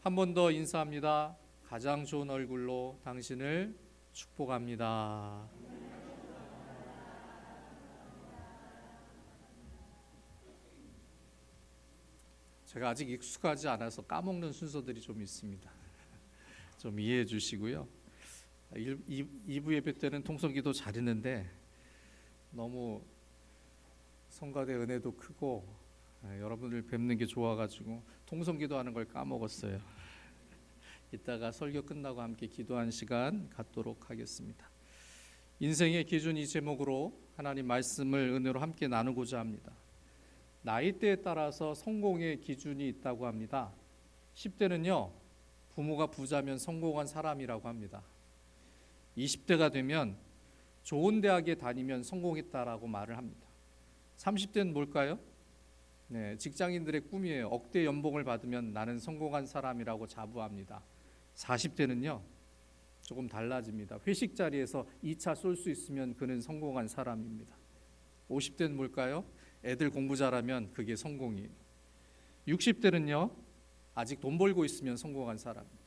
한 번 더 인사합니다. 가장 좋은 얼굴로 당신을 축복합니다. 제가 아직 익숙하지 않아서 까먹는 순서들이 좀 있습니다. 좀 이해해 주시고요. 2부 예배 때는 통성기도 잘했는데 너무 성가대 은혜도 크고 여러분들 뵙는 게 좋아가지고 통성기도 하는 걸 까먹었어요. 이따가 설교 끝나고 함께 기도한 시간 갖도록 하겠습니다. 인생의 기준 이 제목으로 하나님 말씀을 은혜로 함께 나누고자 합니다. 나이대에 따라서 성공의 기준이 있다고 합니다. 10대는요 부모가 부자면 성공한 사람이라고 합니다. 20대가 되면 좋은 대학에 다니면 성공했다라고 말을 합니다. 30대는 뭘까요? 네, 직장인들의 꿈이에요. 억대 연봉을 받으면 나는 성공한 사람이라고 자부합니다. 40대는요 조금 달라집니다. 회식 자리에서 2차 쏠 수 있으면 그는 성공한 사람입니다. 50대는 뭘까요? 애들 공부 잘하면 그게 성공이에요. 60대는요 아직 돈 벌고 있으면 성공한 사람입니다.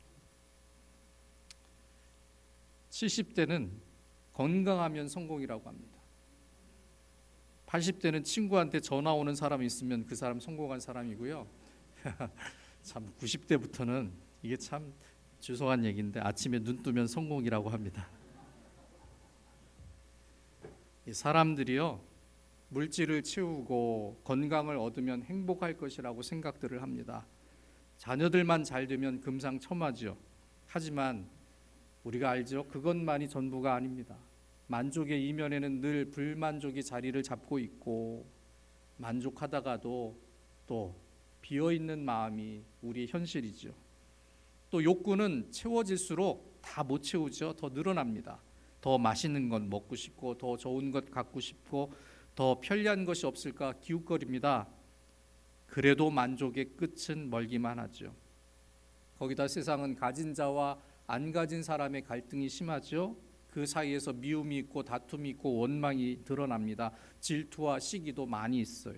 70대는 건강하면 성공이라고 합니다. 80대는 친구한테 전화 오는 사람이 있으면 그 사람 성공한 사람이고요. 참 90대부터는 이게 참 죄송한 얘기인데 아침에 눈 뜨면 성공이라고 합니다. 이 사람들이요 물질을 채우고 건강을 얻으면 행복할 것이라고 생각들을 합니다. 자녀들만 잘 되면 금상첨화죠. 하지만 우리가 알죠. 그것만이 전부가 아닙니다. 만족의 이면에는 늘 불만족이 자리를 잡고 있고 만족하다가도 또 비어있는 마음이 우리의 현실이죠. 또 욕구는 채워질수록 다 못 채우죠. 더 늘어납니다. 더 맛있는 것 먹고 싶고 더 좋은 것 갖고 싶고 더 편리한 것이 없을까 기웃거립니다. 그래도 만족의 끝은 멀기만 하죠. 거기다 세상은 가진 자와 안 가진 사람의 갈등이 심하죠. 그 사이에서 미움이 있고 다툼이 있고 원망이 드러납니다. 질투와 시기도 많이 있어요.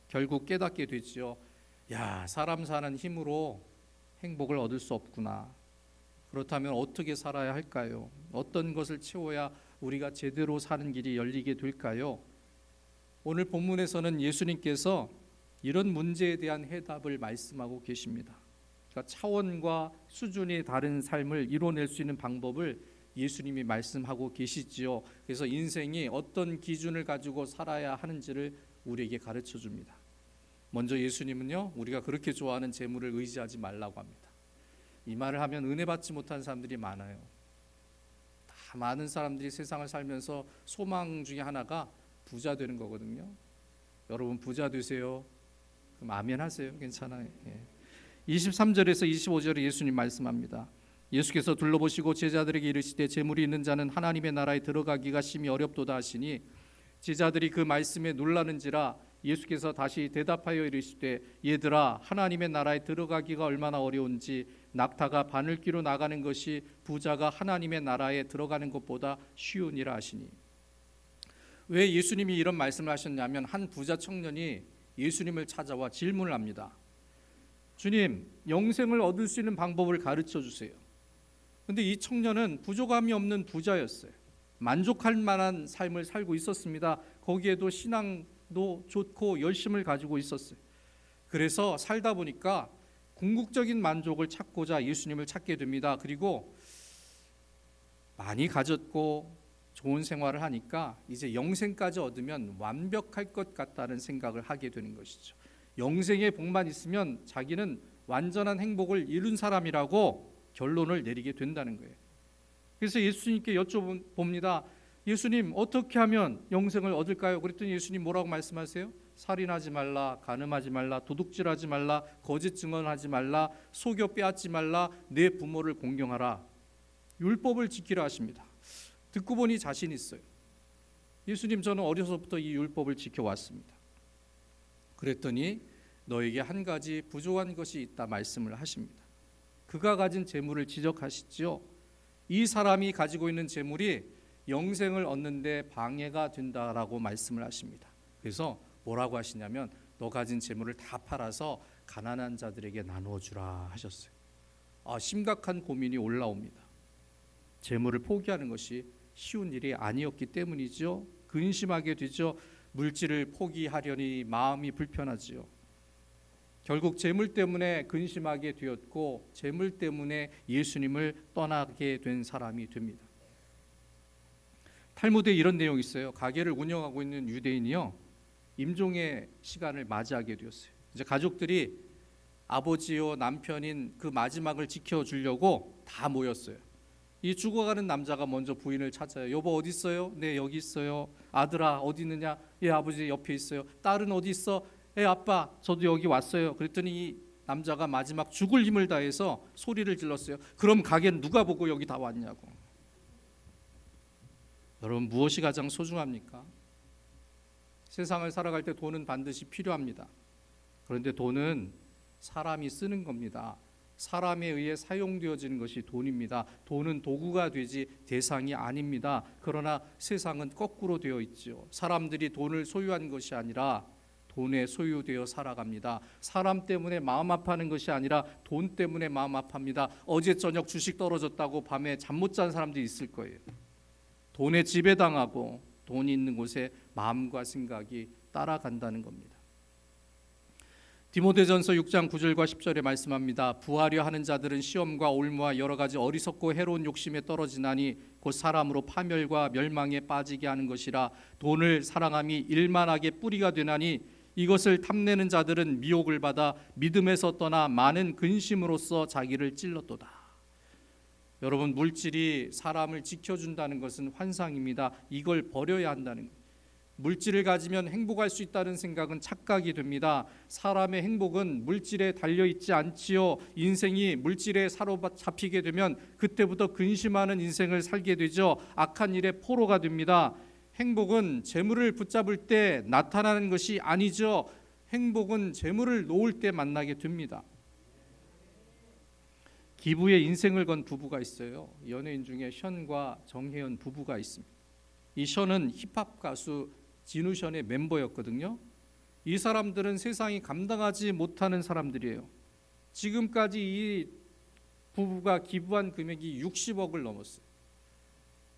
결국 깨닫게 되죠. 야, 사람 사는 힘으로 행복을 얻을 수 없구나. 그렇다면 어떻게 살아야 할까요? 어떤 것을 채워야 우리가 제대로 사는 길이 열리게 될까요? 오늘 본문에서는 예수님께서 이런 문제에 대한 해답을 말씀하고 계십니다. 그러니까 차원과 수준이 다른 삶을 이뤄낼 수 있는 방법을 예수님이 말씀하고 계시지요. 그래서 인생이 어떤 기준을 가지고 살아야 하는지를 우리에게 가르쳐 줍니다. 먼저 예수님은요 우리가 그렇게 좋아하는 재물을 의지하지 말라고 합니다. 이 말을 하면 은혜 받지 못한 사람들이 많아요. 다 많은 사람들이 세상을 살면서 소망 중에 하나가 부자 되는 거거든요. 여러분 부자 되세요. 그럼 아멘 하세요. 괜찮아요. 23절에서 25절에 예수님 말씀합니다. 예수께서 둘러보시고 제자들에게 이르시되 재물이 있는 자는 하나님의 나라에 들어가기가 심히 어렵도다 하시니 제자들이 그 말씀에 놀라는지라 예수께서 다시 대답하여 이르시되 얘들아 하나님의 나라에 들어가기가 얼마나 어려운지 낙타가 바늘귀로 나가는 것이 부자가 하나님의 나라에 들어가는 것보다 쉬우니라 하시니. 왜 예수님이 이런 말씀을 하셨냐면 한 부자 청년이 예수님을 찾아와 질문을 합니다. 주님, 영생을 얻을 수 있는 방법을 가르쳐 주세요. 근데 이 청년은 부족함이 없는 부자였어요. 만족할 만한 삶을 살고 있었습니다. 거기에도 신앙도 좋고 열심을 가지고 있었어요. 그래서 살다 보니까 궁극적인 만족을 찾고자 예수님을 찾게 됩니다. 그리고 많이 가졌고 좋은 생활을 하니까 이제 영생까지 얻으면 완벽할 것 같다는 생각을 하게 되는 것이죠. 영생의 복만 있으면 자기는 완전한 행복을 이룬 사람이라고 결론을 내리게 된다는 거예요. 그래서 예수님께 여쭤봅니다. 예수님, 어떻게 하면 영생을 얻을까요? 그랬더니 예수님 뭐라고 말씀하세요? 살인하지 말라, 간음하지 말라, 도둑질하지 말라, 거짓 증언하지 말라, 속여 빼앗지 말라, 내 부모를 공경하라. 율법을 지키라 하십니다. 듣고 보니 자신 있어요. 예수님, 저는 어려서부터 이 율법을 지켜왔습니다. 그랬더니 너에게 한 가지 부족한 것이 있다 말씀을 하십니다. 그가 가진 재물을 지적하시죠. 이 사람이 가지고 있는 재물이 영생을 얻는 데 방해가 된다라고 말씀을 하십니다. 그래서 뭐라고 하시냐면 너 가진 재물을 다 팔아서 가난한 자들에게 나누어 주라 하셨어요. 심각한 고민이 올라옵니다. 재물을 포기하는 것이 쉬운 일이 아니었기 때문이죠. 근심하게 되죠. 물질을 포기하려니 마음이 불편하지요. 결국 재물 때문에 근심하게 되었고 재물 때문에 예수님을 떠나게 된 사람이 됩니다. 탈무드에 이런 내용이 있어요. 가게를 운영하고 있는 유대인이요, 임종의 시간을 맞이하게 되었어요. 이제 가족들이 아버지요 남편인 그 마지막을 지켜주려고 다 모였어요. 이 죽어가는 남자가 먼저 부인을 찾아요. 여보 어디 있어요? 네 여기 있어요. 아들아 어디 있느냐? 예 아버지 옆에 있어요. 딸은 어디 있어? 예 아빠 저도 여기 왔어요. 그랬더니 이 남자가 마지막 죽을 힘을 다해서 소리를 질렀어요. 그럼 가게는 누가 보고 여기 다 왔냐고. 여러분 무엇이 가장 소중합니까? 세상을 살아갈 때 돈은 반드시 필요합니다. 그런데 돈은 사람이 쓰는 겁니다. 사람에 의해 사용되어지는 것이 돈입니다. 돈은 도구가 되지 대상이 아닙니다. 그러나 세상은 거꾸로 되어 있죠. 사람들이 돈을 소유한 것이 아니라 돈에 소유되어 살아갑니다. 사람 때문에 마음 아파하는 것이 아니라 돈 때문에 마음 아파합니다. 어제 저녁 주식 떨어졌다고 밤에 잠 못 잔 사람들이 있을 거예요. 돈에 지배당하고 돈이 있는 곳에 마음과 생각이 따라간다는 겁니다. 디모데전서 6장 9절과 10절에 말씀합니다. 부하려 하는 자들은 시험과 올무와 여러 가지 어리석고 해로운 욕심에 떨어지나니 곧 사람으로 파멸과 멸망에 빠지게 하는 것이라. 돈을 사랑함이 일만하게 뿌리가 되나니 이것을 탐내는 자들은 미혹을 받아 믿음에서 떠나 많은 근심으로써 자기를 찔렀도다. 여러분 물질이 사람을 지켜준다는 것은 환상입니다. 이걸 버려야 한다는 거예요. 물질을 가지면 행복할 수 있다는 생각은 착각이 됩니다. 사람의 행복은 물질에 달려있지 않지요. 인생이 물질에 사로잡히게 되면 그때부터 근심하는 인생을 살게 되죠. 악한 일에 포로가 됩니다. 행복은 재물을 붙잡을 때 나타나는 것이 아니죠. 행복은 재물을 놓을 때 만나게 됩니다. 기부에 인생을 건 부부가 있어요. 연예인 중에 션과 정혜연 부부가 있습니다. 이 션은 힙합 가수 진우션의 멤버였거든요. 이 사람들은 세상이 감당하지 못하는 사람들이에요. 지금까지 이 부부가 기부한 금액이 60억을 넘었어요.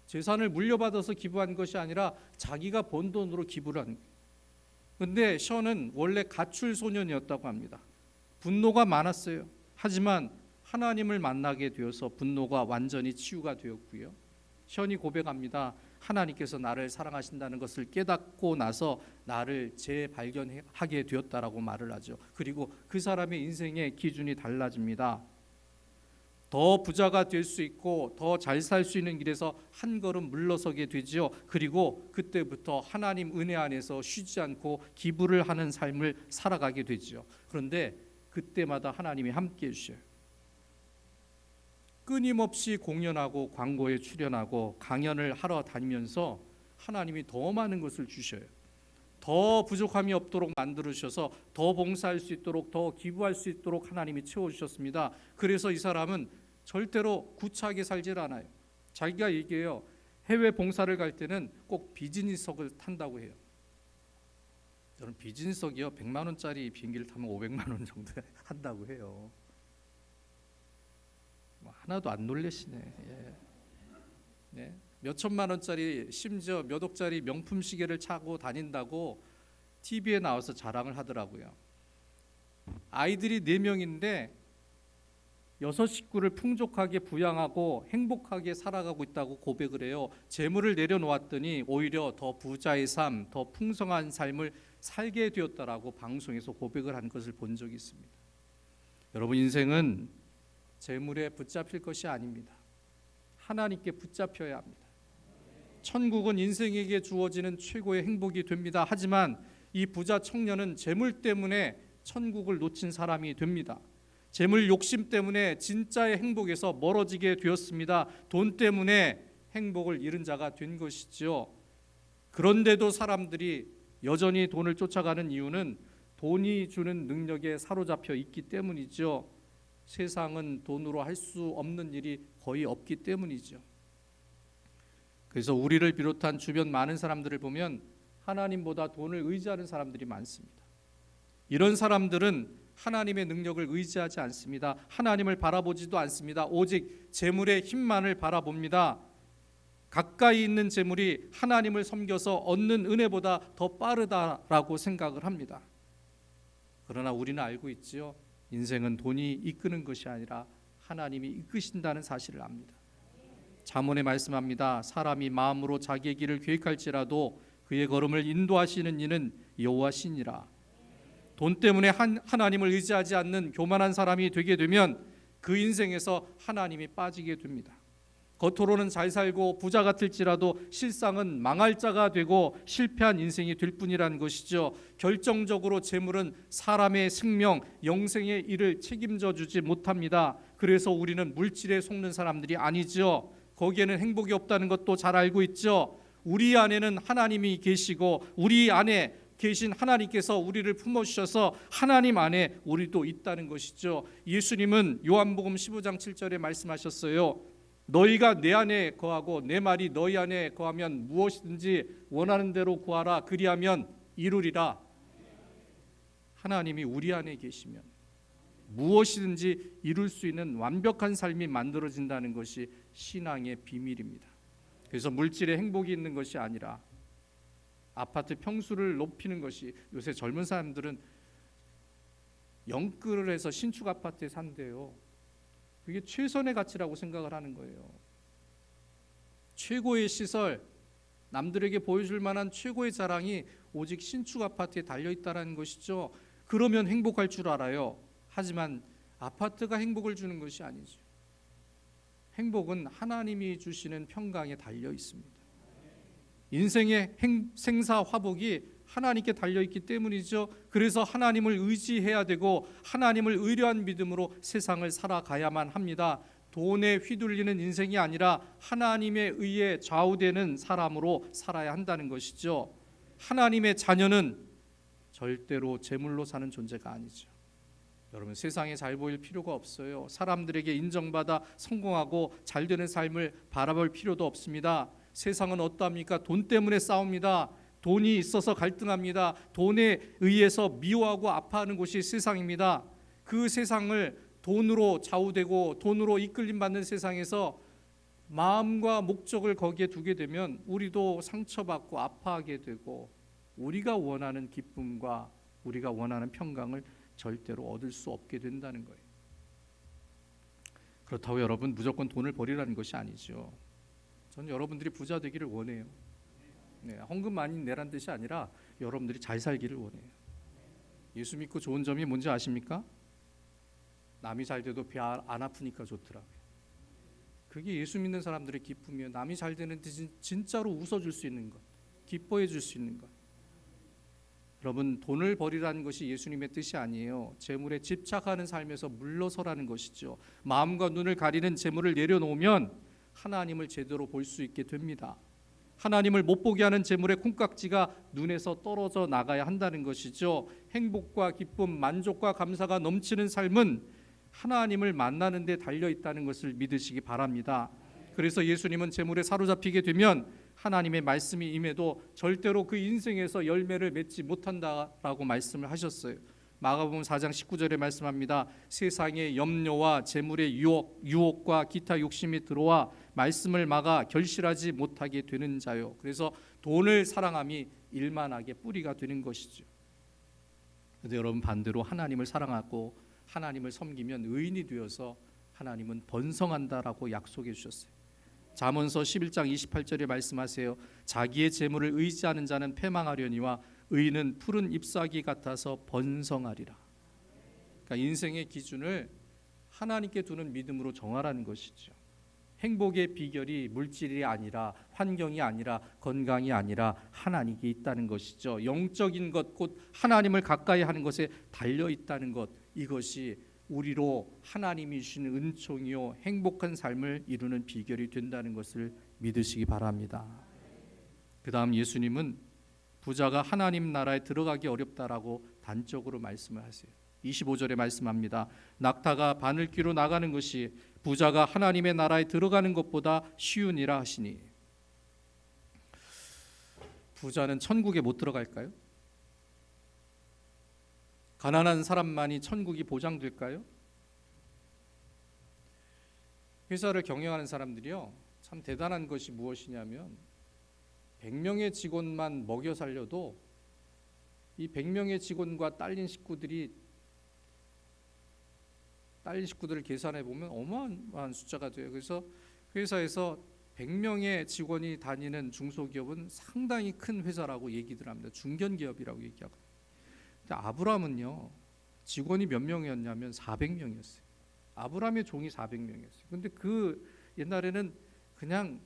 재산을 물려받아서 기부한 것이 아니라 자기가 번 돈으로 기부를 한 거예요. 그런데 션은 원래 가출 소년이었다고 합니다. 분노가 많았어요. 하지만 하나님을 만나게 되어서 분노가 완전히 치유가 되었고요. 션이 고백합니다. 하나님께서 나를 사랑하신다는 것을 깨닫고 나서 나를 재발견하게 되었다라고 말을 하죠. 그리고 그 사람의 인생의 기준이 달라집니다. 더 부자가 될 수 있고 더 잘 살 수 있는 길에서 한 걸음 물러서게 되죠. 그리고 그때부터 하나님 은혜 안에서 쉬지 않고 기부를 하는 삶을 살아가게 되죠. 그런데 그때마다 하나님이 함께 해주셔요. 끊임없이 공연하고 광고에 출연하고 강연을 하러 다니면서 하나님이 더 많은 것을 주셔요. 더 부족함이 없도록 만들으셔서 더 봉사할 수 있도록 더 기부할 수 있도록 하나님이 채워주셨습니다. 그래서 이 사람은 절대로 구차하게 살질 않아요. 자기가 얘기해요. 해외 봉사를 갈 때는 꼭 비즈니스석을 탄다고 해요. 저는 비즈니스석이요 100만 원짜리 비행기를 타면 500만 원 정도 한다고 해요. 하나도 안 놀래시네. 예. 네. 몇 천만 원짜리 심지어 몇 억짜리 명품 시계를 차고 다닌다고 TV에 나와서 자랑을 하더라고요. 아이들이 4명인데 6식구를 풍족하게 부양하고 행복하게 살아가고 있다고 고백을 해요. 재물을 내려놓았더니 오히려 더 부자의 삶, 더 풍성한 삶을 살게 되었다라고 방송에서 고백을 한 것을 본 적이 있습니다. 여러분 인생은 재물에 붙잡힐 것이 아닙니다. 하나님께 붙잡혀야 합니다. 천국은 인생에게 주어지는 최고의 행복이 됩니다. 하지만 이 부자 청년은 재물 때문에 천국을 놓친 사람이 됩니다. 재물 욕심 때문에 진짜의 행복에서 멀어지게 되었습니다. 돈 때문에 행복을 잃은 자가 된 것이죠. 그런데도 사람들이 여전히 돈을 쫓아가는 이유는 돈이 주는 능력에 사로잡혀 있기 때문이죠. 세상은 돈으로 할 수 없는 일이 거의 없기 때문이죠. 그래서 우리를 비롯한 주변 많은 사람들을 보면 하나님보다 돈을 의지하는 사람들이 많습니다. 이런 사람들은 하나님의 능력을 의지하지 않습니다. 하나님을 바라보지도 않습니다. 오직 재물의 힘만을 바라봅니다. 가까이 있는 재물이 하나님을 섬겨서 얻는 은혜보다 더 빠르다라고 생각을 합니다. 그러나 우리는 알고 있지요. 인생은 돈이 이끄는 것이 아니라 하나님이 이끄신다는 사실을 압니다. 잠언에 말씀합니다. 사람이 마음으로 자기의 길을 계획할지라도 그의 걸음을 인도하시는 이는 여호와시니라. 돈 때문에 하나님을 의지하지 않는 교만한 사람이 되게 되면 그 인생에서 하나님이 빠지게 됩니다. 겉으로는 잘 살고 부자 같을지라도 실상은 망할 자가 되고 실패한 인생이 될 뿐이라는 것이죠. 결정적으로 재물은 사람의 생명, 영생의 일을 책임져 주지 못합니다. 그래서 우리는 물질에 속는 사람들이 아니죠. 거기에는 행복이 없다는 것도 잘 알고 있죠. 우리 안에는 하나님이 계시고 우리 안에 계신 하나님께서 우리를 품어주셔서 하나님 안에 우리도 있다는 것이죠. 예수님은 요한복음 15장 7절에 말씀하셨어요. 너희가 내 안에 거하고 내 말이 너희 안에 거하면 무엇이든지 원하는 대로 구하라. 그리하면 이루리라. 하나님이 우리 안에 계시면 무엇이든지 이룰 수 있는 완벽한 삶이 만들어진다는 것이 신앙의 비밀입니다. 그래서 물질에 행복이 있는 것이 아니라 아파트 평수를 높이는 것이, 요새 젊은 사람들은 영끌을 해서 신축 아파트에 산대요. 그게 최선의 가치라고 생각을 하는 거예요. 최고의 시설, 남들에게 보여줄 만한 최고의 자랑이 오직 신축 아파트에 달려있다는 것이죠. 그러면 행복할 줄 알아요. 하지만 아파트가 행복을 주는 것이 아니죠. 행복은 하나님이 주시는 평강에 달려 있습니다. 인생의 생사화복이 하나님께 달려있기 때문이죠. 그래서 하나님을 의지해야 되고 하나님을 의뢰한 믿음으로 세상을 살아가야만 합니다. 돈에 휘둘리는 인생이 아니라 하나님의 의에 좌우되는 사람으로 살아야 한다는 것이죠. 하나님의 자녀는 절대로 재물로 사는 존재가 아니죠. 여러분, 세상에 잘 보일 필요가 없어요. 사람들에게 인정받아 성공하고 잘 되는 삶을 바라볼 필요도 없습니다. 세상은 어떠합니까? 돈 때문에 싸웁니다. 돈이 있어서 갈등합니다. 돈에 의해서 미워하고 아파하는 곳이 세상입니다. 그 세상을 돈으로 좌우되고 돈으로 이끌림 받는 세상에서 마음과 목적을 거기에 두게 되면 우리도 상처받고 아파하게 되고 우리가 원하는 기쁨과 우리가 원하는 평강을 절대로 얻을 수 없게 된다는 거예요. 그렇다고 여러분 무조건 돈을 버리라는 것이 아니죠. 저는 여러분들이 부자 되기를 원해요. 헌금 많이 내란 뜻이 아니라 여러분들이 잘 살기를 원해요. 예수 믿고 좋은 점이 뭔지 아십니까? 남이 잘 돼도 배 안 아프니까 좋더라고요. 그게 예수 믿는 사람들의 기쁨이에요. 남이 잘 되는 뜻은 진짜로 웃어줄 수 있는 것, 기뻐해 줄 수 있는 것. 여러분, 돈을 버리라는 것이 예수님의 뜻이 아니에요. 재물에 집착하는 삶에서 물러서라는 것이죠. 마음과 눈을 가리는 재물을 내려놓으면 하나님을 제대로 볼 수 있게 됩니다. 하나님을 못 보게 하는 재물의 콩깍지가 눈에서 떨어져 나가야 한다는 것이죠. 행복과 기쁨, 만족과 감사가 넘치는 삶은 하나님을 만나는 데 달려 있다는 것을 믿으시기 바랍니다. 그래서 예수님은 재물에 사로잡히게 되면 하나님의 말씀이 임해도 절대로 그 인생에서 열매를 맺지 못한다라고 말씀을 하셨어요. 마가복음 4장 19절에 말씀합니다. 세상의 염려와 재물의 유혹과 기타 욕심이 들어와 말씀을 막아 결실하지 못하게 되는 자요. 그래서 돈을 사랑함이 일만하게 뿌리가 되는 것이죠. 그런데 여러분, 반대로 하나님을 사랑하고 하나님을 섬기면 의인이 되어서 하나님은 번성한다라고 약속해 주셨어요. 잠언서 11장 28절에 말씀하세요. 자기의 재물을 의지하는 자는 패망하려니와 의인은 푸른 잎사귀 같아서 번성하리라. 그러니까 인생의 기준을 하나님께 두는 믿음으로 정하라는 것이죠. 행복의 비결이 물질이 아니라, 환경이 아니라, 건강이 아니라 하나님께 있다는 것이죠. 영적인 것, 곧 하나님을 가까이 하는 것에 달려 있다는 것, 이것이 우리로 하나님이 주시는 은총이요 행복한 삶을 이루는 비결이 된다는 것을 믿으시기 바랍니다. 그 다음 예수님은 부자가 하나님 나라에 들어가기 어렵다라고 단적으로 말씀을 하세요. 25절에 말씀합니다. 낙타가 바늘귀로 나가는 것이 부자가 하나님의 나라에 들어가는 것보다 쉬우니라 하시니. 부자는 천국에 못 들어갈까요? 가난한 사람만이 천국이 보장될까요? 회사를 경영하는 사람들이요, 참 대단한 것이 무엇이냐면 100명의 직원만 먹여 살려도 이 100명의 직원과 딸린 식구들을 계산해 보면 어마어마한 숫자가 돼요. 그래서 회사에서 100명의 직원이 다니는 중소기업은 상당히 큰 회사라고 얘기들 합니다. 중견기업이라고 얘기하거든요. 근데 아브라함은요, 직원이 몇 명이었냐면 400명이었어요. 아브라함의 종이 400명이었어요. 근데 그 옛날에는 그냥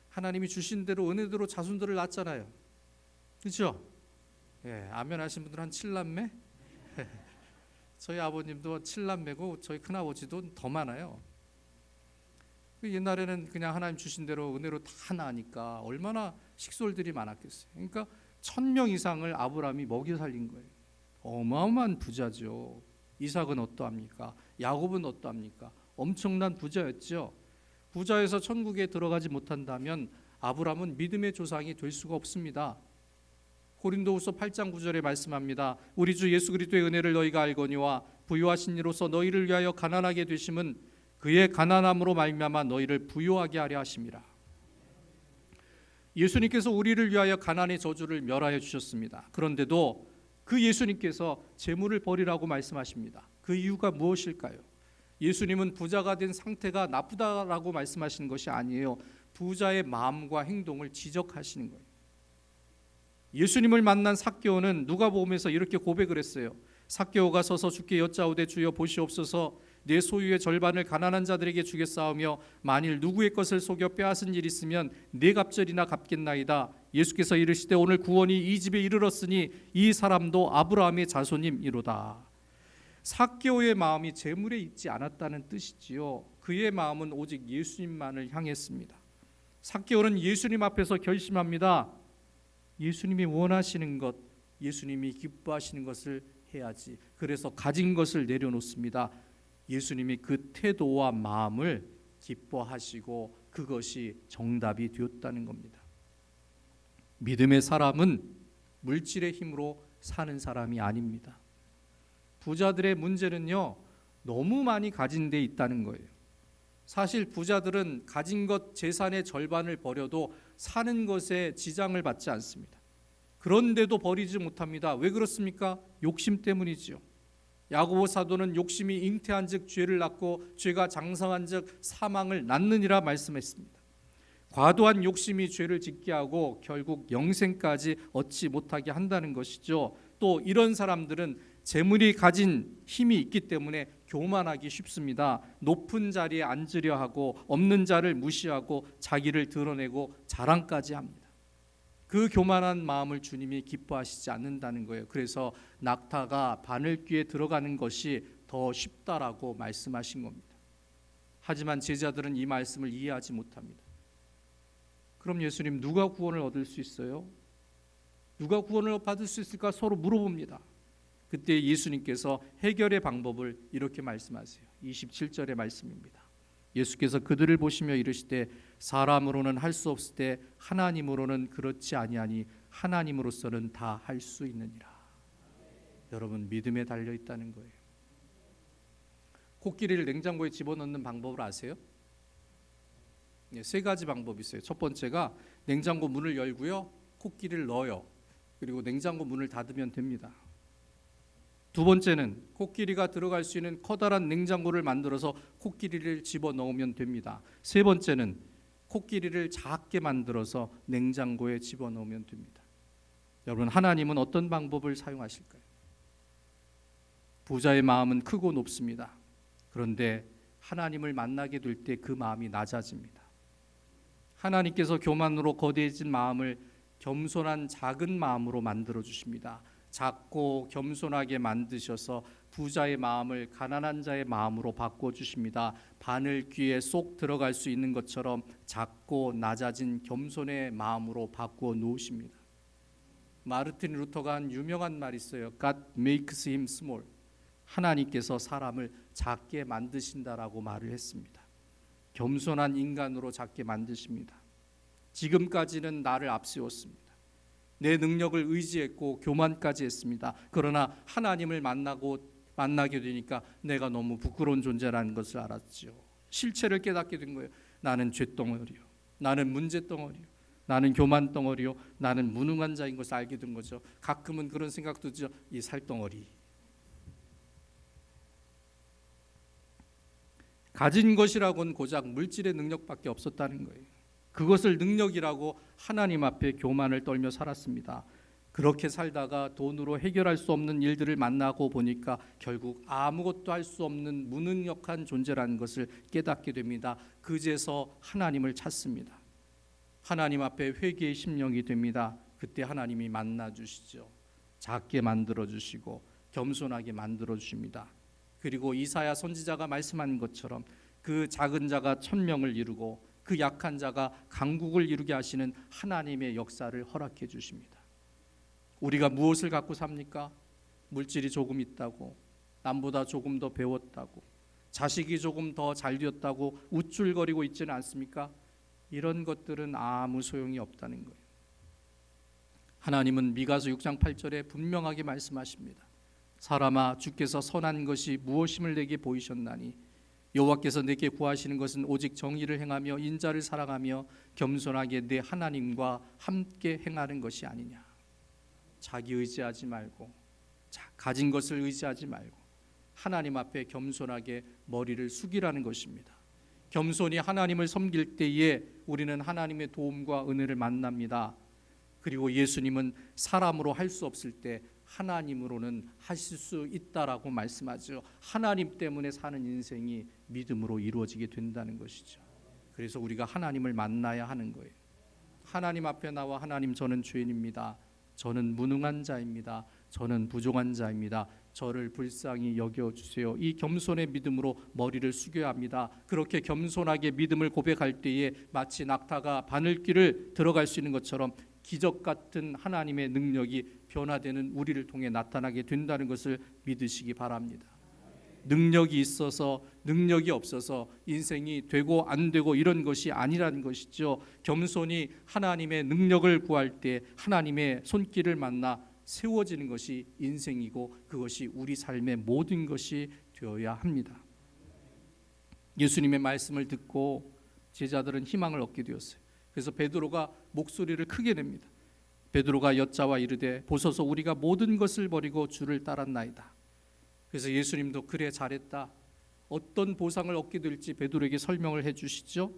하나님이 주신 대로 은혜대로 자손들을 낳았잖아요. 그렇죠? 예, 아멘 하신 분들 한 7남매? 저희 아버님도 7남매고 저희 큰아버지도 더 많아요. 옛날에는 그냥 하나님 주신 대로 은혜로 다 나니까 얼마나 식솔들이 많았겠어요. 그러니까 1000명 이상을 아브라함이 먹여 살린 거예요. 어마어마한 부자죠. 이삭은 어떠합니까? 야곱은 어떠합니까? 엄청난 부자였죠. 부자에서 천국에 들어가지 못한다면 아브라함은 믿음의 조상이 될 수가 없습니다. 고린도후서 8장 9절에 말씀합니다. 우리 주 예수 그리스도의 은혜를 너희가 알거니와 부유하신 이로서 너희를 위하여 가난하게 되심은 그의 가난함으로 말미암아 너희를 부유하게 하려 하심이라. 예수님께서 우리를 위하여 가난의 저주를 멸하여 주셨습니다. 그런데도 그 예수님께서 재물을 버리라고 말씀하십니다. 그 이유가 무엇일까요? 예수님은 부자가 된 상태가 나쁘다라고 말씀하시는 것이 아니에요. 부자의 마음과 행동을 지적하시는 거예요. 예수님을 만난 삭개오는 누가복음에서 이렇게 고백을 했어요. 삭개오가 서서 주께 여짜오되 주여 보시옵소서 내 소유의 절반을 가난한 자들에게 주겠사오며 만일 누구의 것을 속여 빼앗은 일 있으면 네 갑절이나 갚겠나이다. 예수께서 이르시되 오늘 구원이 이 집에 이르렀으니 이 사람도 아브라함의 자손임이로다. 삭개오의 마음이 재물에 있지 않았다는 뜻이지요. 그의 마음은 오직 예수님만을 향했습니다. 삭개오는 예수님 앞에서 결심합니다. 예수님이 원하시는 것, 예수님이 기뻐하시는 것을 해야지. 그래서 가진 것을 내려놓습니다. 예수님이 그 태도와 마음을 기뻐하시고 그것이 정답이 되었다는 겁니다. 믿음의 사람은 물질의 힘으로 사는 사람이 아닙니다. 부자들의 문제는요, 너무 많이 가진 데 있다는 거예요. 사실 부자들은 가진 것 재산의 절반을 버려도 사는 것에 지장을 받지 않습니다. 그런데도 버리지 못합니다. 왜 그렇습니까? 욕심 때문이지요. 야고보 사도는 욕심이 잉태한즉 죄를 낳고 죄가 장성한즉 사망을 낳느니라 말씀했습니다. 과도한 욕심이 죄를 짓게 하고 결국 영생까지 얻지 못하게 한다는 것이죠. 또 이런 사람들은 재물이 가진 힘이 있기 때문에 교만하기 쉽습니다. 높은 자리에 앉으려 하고 없는 자를 무시하고 자기를 드러내고 자랑까지 합니다. 그 교만한 마음을 주님이 기뻐하시지 않는다는 거예요. 그래서 낙타가 바늘귀에 들어가는 것이 더 쉽다라고 말씀하신 겁니다. 하지만 제자들은 이 말씀을 이해하지 못합니다. 그럼 예수님, 누가 구원을 얻을 수 있어요? 누가 구원을 받을 수 있을까 서로 물어봅니다. 그때 예수님께서 해결의 방법을 이렇게 말씀하세요. 27절의 말씀입니다. 예수께서 그들을 보시며 이르시되 사람으로는 할 수 없을 때 하나님으로는 그렇지 아니하니 하나님으로서는 다 할 수 있느니라. 여러분, 믿음에 달려 있다는 거예요. 코끼리를 냉장고에 집어넣는 방법을 아세요? 세 가지 방법이 있어요. 첫 번째가 냉장고 문을 열고요, 코끼리를 넣어요. 그리고 냉장고 문을 닫으면 됩니다. 두 번째는 코끼리가 들어갈 수 있는 커다란 냉장고를 만들어서 코끼리를 집어넣으면 됩니다. 세 번째는 코끼리를 작게 만들어서 냉장고에 집어넣으면 됩니다. 여러분, 하나님은 어떤 방법을 사용하실까요? 부자의 마음은 크고 높습니다. 그런데 하나님을 만나게 될 때 그 마음이 낮아집니다. 하나님께서 교만으로 거대해진 마음을 겸손한 작은 마음으로 만들어 주십니다. 작고 겸손하게 만드셔서 부자의 마음을 가난한 자의 마음으로 바꿔주십니다. 바늘 귀에 쏙 들어갈 수 있는 것처럼 작고 낮아진 겸손의 마음으로 바꾸어 놓으십니다. 마르틴 루터가 한 유명한 말이 있어요. God makes him small. 하나님께서 사람을 작게 만드신다라고 말을 했습니다. 겸손한 인간으로 작게 만드십니다. 지금까지는 나를 앞세웠습니다. 내 능력을 의지했고 교만까지 했습니다. 그러나 하나님을 만나게 되니까 내가 너무 부끄러운 존재라는 것을 알았죠. 실체를 깨닫게 된 거예요. 나는 죄덩어리요, 나는 문제덩어리요, 나는 교만덩어리요, 나는 무능한 자인 것을 알게 된 거죠. 가끔은 그런 생각도 들죠. 이 살덩어리. 가진 것이라고는 고작 물질의 능력밖에 없었다는 거예요. 그것을 능력이라고 하나님 앞에 교만을 떨며 살았습니다. 그렇게 살다가 돈으로 해결할 수 없는 일들을 만나고 보니까 결국 아무것도 할 수 없는 무능력한 존재라는 것을 깨닫게 됩니다. 그제서 하나님을 찾습니다. 하나님 앞에 회개의 심령이 됩니다. 그때 하나님이 만나 주시죠. 작게 만들어 주시고 겸손하게 만들어 주십니다. 그리고 이사야 선지자가 말씀한 것처럼 그 작은 자가 천명을 이루고 그 약한 자가 강국을 이루게 하시는 하나님의 역사를 허락해 주십니다. 우리가 무엇을 갖고 삽니까? 물질이 조금 있다고, 남보다 조금 더 배웠다고, 자식이 조금 더 잘 되었다고 우쭐거리고 있지는 않습니까? 이런 것들은 아무 소용이 없다는 거예요. 하나님은 미가서 6장 8절에 분명하게 말씀하십니다. 사람아, 주께서 선한 것이 무엇임을 내게 보이셨나니 여호와께서 내게 구하시는 것은 오직 정의를 행하며 인자를 사랑하며 겸손하게 내 하나님과 함께 행하는 것이 아니냐. 자기 의지하지 말고, 가진 것을 의지하지 말고 하나님 앞에 겸손하게 머리를 숙이라는 것입니다. 겸손히 하나님을 섬길 때에 우리는 하나님의 도움과 은혜를 만납니다. 그리고 예수님은 사람으로 할 수 없을 때 하나님으로는 하실 수 있다라고 말씀하죠. 하나님 때문에 사는 인생이 믿음으로 이루어지게 된다는 것이죠. 그래서 우리가 하나님을 만나야 하는 거예요. 하나님 앞에 나와 하나님, 저는 죄인입니다. 저는 무능한 자입니다. 저는 부족한 자입니다. 저를 불쌍히 여겨주세요. 이 겸손의 믿음으로 머리를 숙여야 합니다. 그렇게 겸손하게 믿음을 고백할 때에 마치 낙타가 바늘길을 들어갈 수 있는 것처럼 기적 같은 하나님의 능력이 변화되는 우리를 통해 나타나게 된다는 것을 믿으시기 바랍니다. 능력이 있어서 능력이 없어서 인생이 되고 안 되고 이런 것이 아니라는 것이죠. 겸손히 하나님의 능력을 구할 때 하나님의 손길을 만나 세워지는 것이 인생이고 그것이 우리 삶의 모든 것이 되어야 합니다. 예수님의 말씀을 듣고 제자들은 희망을 얻게 되었어요. 그래서 베드로가 목소리를 크게 냅니다. 베드로가 여짜와 이르되 보소서 우리가 모든 것을 버리고 주를 따랐나이다. 그래서 예수님도 그래 잘했다. 어떤 보상을 얻게 될지 베드로에게 설명을 해 주시죠.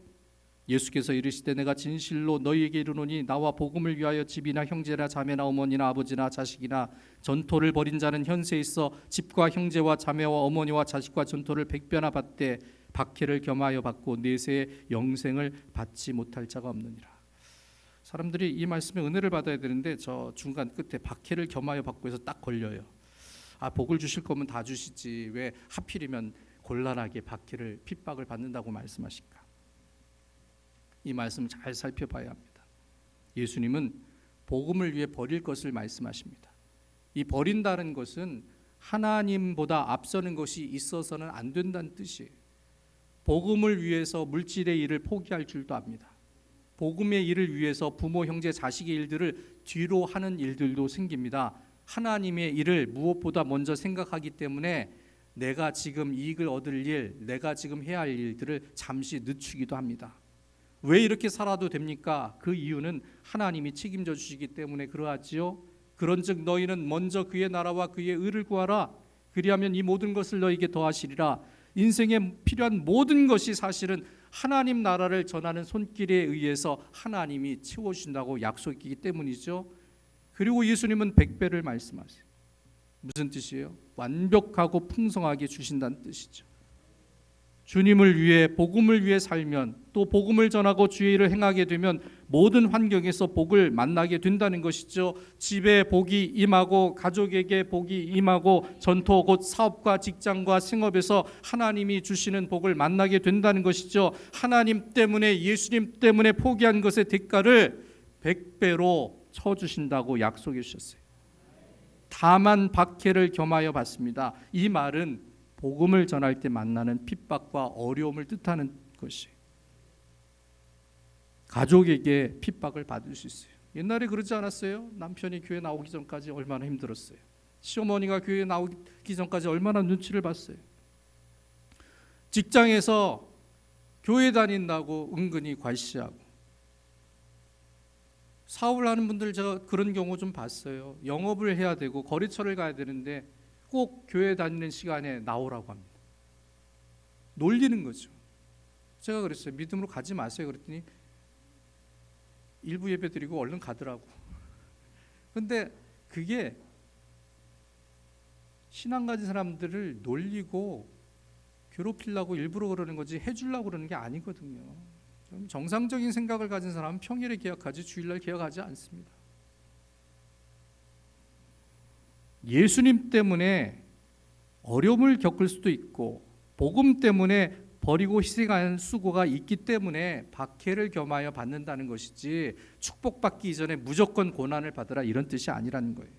예수께서 이르시되 내가 진실로 너희에게 이르노니 나와 복음을 위하여 집이나 형제나 자매나 어머니나 아버지나 자식이나 전토를 벌인 자는 현세에 있어 집과 형제와 자매와 어머니와 자식과 전토를 100배나 받되 박해를 겸하여 받고 내세의 영생을 받지 못할 자가 없느니라. 사람들이 이 말씀에 은혜를 받아야 되는데 저 중간 끝에 박해를 겸하여 받고 해서 딱 걸려요. 복을 주실 거면 다 주시지 왜 하필이면 곤란하게 박해를 핍박을 받는다고 말씀하실까? 이 말씀 잘 살펴봐야 합니다. 예수님은 복음을 위해 버릴 것을 말씀하십니다. 이 버린다는 것은 하나님보다 앞서는 것이 있어서는 안 된다는 뜻이에요. 복음을 위해서 물질의 일을 포기할 줄도 압니다. 복음의 일을 위해서 부모, 형제, 자식의 일들을 뒤로 하는 일들도 생깁니다. 하나님의 일을 무엇보다 먼저 생각하기 때문에 내가 지금 이익을 얻을 일, 내가 지금 해야 할 일들을 잠시 늦추기도 합니다. 왜 이렇게 살아도 됩니까? 그 이유는 하나님이 책임져 주시기 때문에 그러하지요. 그런즉 너희는 먼저 그의 나라와 그의 의를 구하라. 그리하면 이 모든 것을 너희에게 더하시리라. 인생에 필요한 모든 것이 사실은 하나님 나라를 전하는 손길에 의해서 하나님이 채워주신다고 약속이기 때문이죠. 그리고 예수님은 100배를 말씀하세요. 무슨 뜻이에요? 완벽하고 풍성하게 주신다는 뜻이죠. 주님을 위해 복음을 위해 살면 또 복음을 전하고 주의 일을 행하게 되면 모든 환경에서 복을 만나게 된다는 것이죠. 집에 복이 임하고 가족에게 복이 임하고 전토 곧 사업과 직장과 생업에서 하나님이 주시는 복을 만나게 된다는 것이죠. 하나님 때문에 예수님 때문에 포기한 것의 대가를 100배로 쳐주신다고 약속해 주셨어요. 다만 박해를 겸하여 받습니다. 이 말은 복음을 전할 때 만나는 핍박과 어려움을 뜻하는 것이에요. 가족에게 핍박을 받을 수 있어요. 옛날에 그러지 않았어요? 남편이 교회 나오기 전까지 얼마나 힘들었어요. 시어머니가 교회 나오기 전까지 얼마나 눈치를 봤어요. 직장에서 교회 다닌다고 은근히 괄시하고, 사업을 하는 분들 제가 그런 경우 좀 봤어요. 영업을 해야 되고 거래처를 가야 되는데 꼭 교회 다니는 시간에 나오라고 합니다. 놀리는 거죠. 제가 그랬어요. 믿음으로 가지 마세요. 그랬더니 일부 예배 드리고 얼른 가더라고. 근데 그게 신앙 가진 사람들을 놀리고 괴롭히려고 일부러 그러는 거지 해주려고 그러는 게 아니거든요. 정상적인 생각을 가진 사람은 평일에 기억하지 주일날 기억하지 않습니다. 예수님 때문에 어려움을 겪을 수도 있고 복음 때문에 버리고 희생하는 수고가 있기 때문에 박해를 겸하여 받는다는 것이지, 축복받기 이전에 무조건 고난을 받으라 이런 뜻이 아니라는 거예요.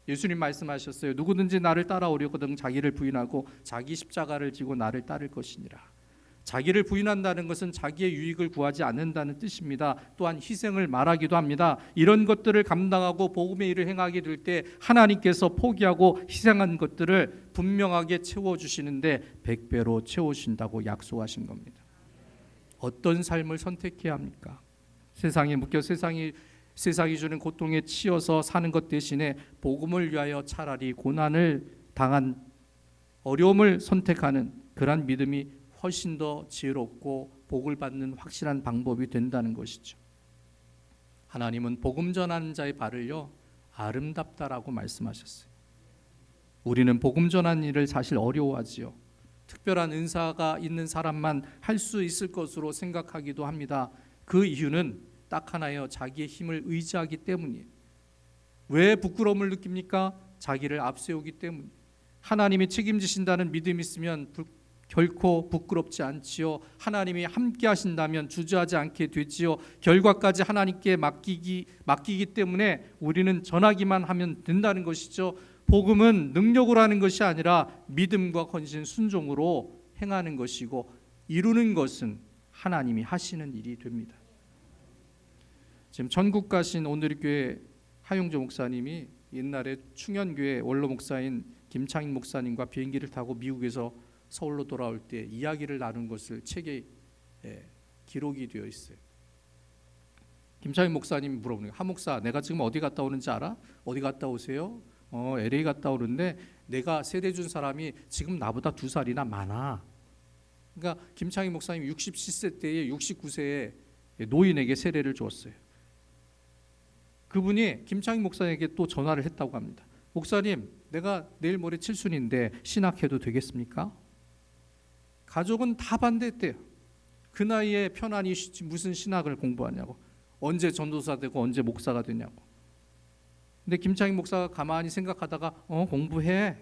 예수님 말씀하셨어요. 누구든지 나를 따라오려거든 자기를 부인하고 자기 십자가를 지고 나를 따를 것이니라. 자기를 부인한다는 것은 자기의 유익을 구하지 않는다는 뜻입니다. 또한 희생을 말하기도 합니다. 이런 것들을 감당하고 복음의 일을 행하게 될 때 하나님께서 포기하고 희생한 것들을 분명하게 채워주시는데 100배로 채우신다고 약속하신 겁니다. 어떤 삶을 선택해야 합니까? 세상에 묶여 세상이 주는 고통에 치여서 사는 것 대신에 복음을 위하여 차라리 고난을 당한 어려움을 선택하는 그런 믿음이 훨씬 더 지혜롭고 복을 받는 확실한 방법이 된다는 것이죠. 하나님은 복음 전하는 자의 발을요 아름답다라고 말씀하셨어요. 우리는 복음 전하는 일을 사실 어려워하지요. 특별한 은사가 있는 사람만 할 수 있을 것으로 생각하기도 합니다. 그 이유는 딱 하나예요. 자기의 힘을 의지하기 때문이에요. 왜 부끄러움을 느낍니까? 자기를 앞세우기 때문이에요. 하나님이 책임지신다는 믿음이 있으면 결코 부끄럽지 않지요. 하나님이 함께 하신다면 주저하지 않게 되지요. 결과까지 하나님께 맡기기 때문에 우리는 전하기만 하면 된다는 것이죠. 복음은 능력으로 하는 것이 아니라 믿음과 헌신 순종으로 행하는 것이고, 이루는 것은 하나님이 하시는 일이 됩니다. 지금 천국 가신 오늘교회 하용조 목사님이 옛날에 충현교회 원로 목사인 김창인 목사님과 비행기를 타고 미국에서 서울로 돌아올 때 이야기를 나눈 것을 책에 기록이 되어 있어요. 김창인 목사님이 물어보는 거예요. 하 목사, 내가 지금 어디 갔다 오는지 알아? 어디 갔다 오세요? LA 갔다 오는데 내가 세례 준 사람이 지금 나보다 2살이나 많아. 그러니까 김창인 목사님이 67세 때에 69세의 노인에게 세례를 주었어요. 그분이 김창인 목사님에게 또 전화를 했다고 합니다. 목사님, 내가 내일 모레 칠순인데 신학해도 되겠습니까? 가족은 다 반대했대요. 그 나이에 편안히 무슨 신학을 공부하냐고, 언제 전도사 되고 언제 목사가 되냐고. 근데 김창인 목사가 가만히 생각하다가 공부해,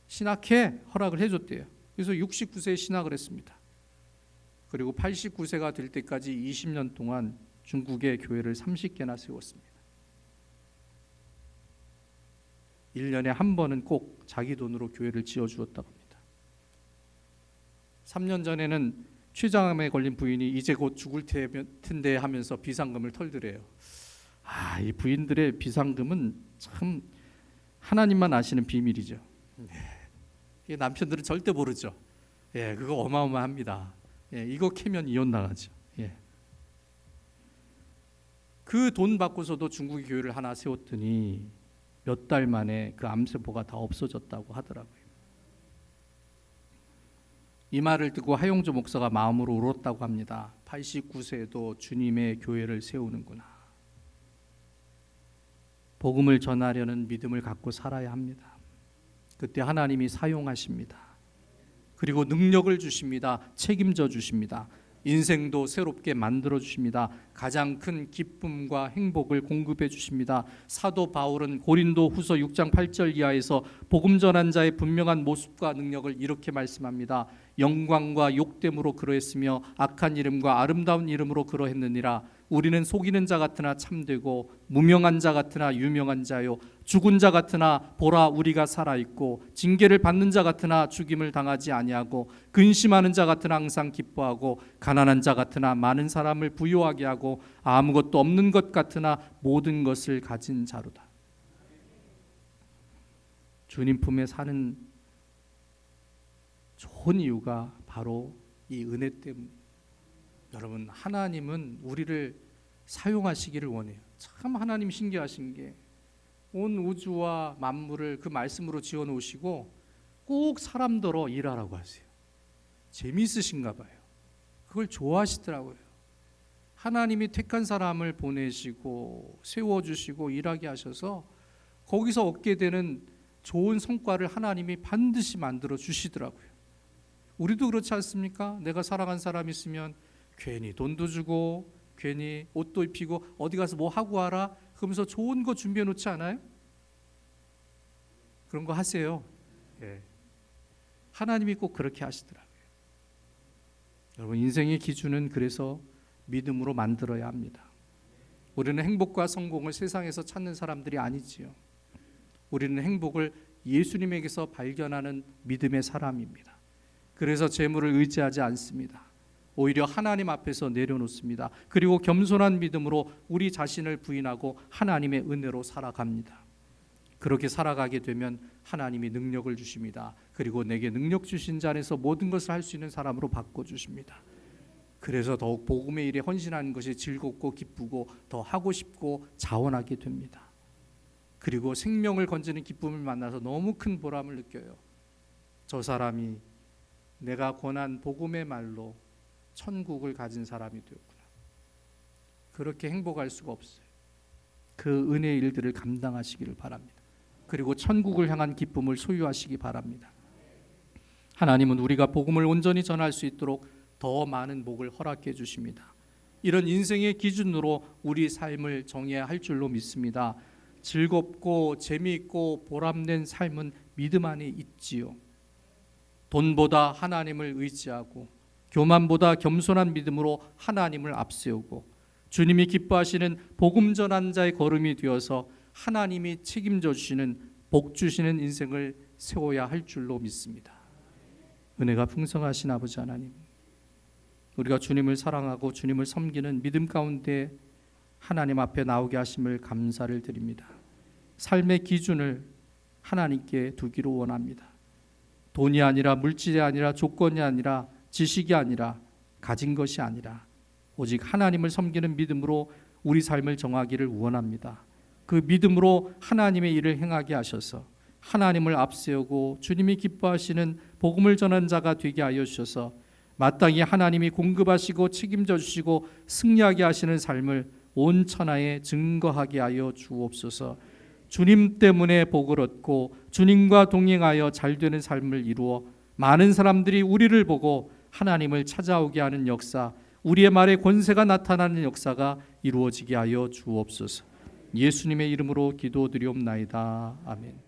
신학해 허락을 해줬대요. 그래서 69세에 신학을 했습니다. 그리고 89세가 될 때까지 20년 동안 중국의 교회를 30개나 세웠습니다. 1년에 한 번은 꼭 자기 돈으로 교회를 지어주었다고 합니다. 3년 전에는 췌장암에 걸린 부인이 이제 곧 죽을 텐데 하면서 비상금을 털더래요. 이 부인들의 비상금은 참 하나님만 아시는 비밀이죠. 이게 남편들은 절대 모르죠. 그거 어마어마합니다. 이거 캐면 이혼 나가죠. 그 돈 받고서도 중국의 교회를 하나 세웠더니 몇 달 만에 그 암세포가 다 없어졌다고 하더라고요. 이 말을 듣고 하용조 목사가 마음으로 울었다고 합니다. 89세에도 주님의 교회를 세우는구나. 복음을 전하려는 믿음을 갖고 살아야 합니다. 그때 하나님이 사용하십니다. 그리고 능력을 주십니다. 책임져 주십니다. 인생도 새롭게 만들어 주십니다. 가장 큰 기쁨과 행복을 공급해 주십니다. 사도 바울은 고린도 후서 6장 8절 이하에서 복음 전한 자의 분명한 모습과 능력을 이렇게 말씀합니다. 영광과 욕됨으로 그러했으며 악한 이름과 아름다운 이름으로 그러했느니라. 우리는 속이는 자 같으나 참되고 무명한 자 같으나 유명한 자요 죽은 자 같으나 보라 우리가 살아있고 징계를 받는 자 같으나 죽임을 당하지 아니하고 근심하는 자 같으나 항상 기뻐하고 가난한 자 같으나 많은 사람을 부유하게 하고 아무것도 없는 것 같으나 모든 것을 가진 자로다. 주님 품에 사는 좋은 이유가 바로 이 은혜 때문에. 여러분, 하나님은 우리를 사용하시기를 원해요. 참 하나님 신기하신 게 온 우주와 만물을 그 말씀으로 지어놓으시고 꼭 사람더러 일하라고 하세요. 재미있으신가 봐요. 그걸 좋아하시더라고요. 하나님이 택한 사람을 보내시고 세워주시고 일하게 하셔서 거기서 얻게 되는 좋은 성과를 하나님이 반드시 만들어 주시더라고요. 우리도 그렇지 않습니까? 내가 사랑한 사람 있으면 괜히 돈도 주고 괜히 옷도 입히고 어디 가서 뭐 하고 와라 그러면서 좋은 거 준비해 놓지 않아요? 그런 거 하세요. 예. 하나님이 꼭 그렇게 하시더라고요. 여러분, 인생의 기준은 그래서 믿음으로 만들어야 합니다. 우리는 행복과 성공을 세상에서 찾는 사람들이 아니지요. 우리는 행복을 예수님에게서 발견하는 믿음의 사람입니다. 그래서 재물을 의지하지 않습니다. 오히려 하나님 앞에서 내려놓습니다. 그리고 겸손한 믿음으로 우리 자신을 부인하고 하나님의 은혜로 살아갑니다. 그렇게 살아가게 되면 하나님이 능력을 주십니다. 그리고 내게 능력 주신 자 안에서 모든 것을 할 수 있는 사람으로 바꿔주십니다. 그래서 더욱 복음의 일에 헌신하는 것이 즐겁고 기쁘고 더 하고 싶고 자원하게 됩니다. 그리고 생명을 건지는 기쁨을 만나서 너무 큰 보람을 느껴요. 저 사람이 내가 권한 복음의 말로 천국을 가진 사람이 되었구나. 그렇게 행복할 수가 없어요. 그 은혜의 일들을 감당하시기를 바랍니다. 그리고 천국을 향한 기쁨을 소유하시기 바랍니다. 하나님은 우리가 복음을 온전히 전할 수 있도록 더 많은 복을 허락해 주십니다. 이런 인생의 기준으로 우리 삶을 정해야 할 줄로 믿습니다. 즐겁고 재미있고 보람된 삶은 믿음 안에 있지요. 돈보다 하나님을 의지하고 교만보다 겸손한 믿음으로 하나님을 앞세우고 주님이 기뻐하시는 복음 전한 자의 걸음이 되어서 하나님이 책임져 주시는 복 주시는 인생을 세워야 할 줄로 믿습니다. 은혜가 풍성하신 아버지 하나님, 우리가 주님을 사랑하고 주님을 섬기는 믿음 가운데 하나님 앞에 나오게 하심을 감사를 드립니다. 삶의 기준을 하나님께 두기로 원합니다. 돈이 아니라 물질이 아니라 조건이 아니라 지식이 아니라 가진 것이 아니라 오직 하나님을 섬기는 믿음으로 우리 삶을 정하기를 원합니다. 그 믿음으로 하나님의 일을 행하게 하셔서 하나님을 앞세우고 주님이 기뻐하시는 복음을 전한 자가 되게 하여 주셔서 마땅히 하나님이 공급하시고 책임져 주시고 승리하게 하시는 삶을 온 천하에 증거하게 하여 주옵소서. 주님 때문에 복을 얻고 주님과 동행하여 잘되는 삶을 이루어 많은 사람들이 우리를 보고 하나님을 찾아오게 하는 역사, 우리의 말에 권세가 나타나는 역사가 이루어지게 하여 주옵소서. 예수님의 이름으로 기도드리옵나이다. 아멘.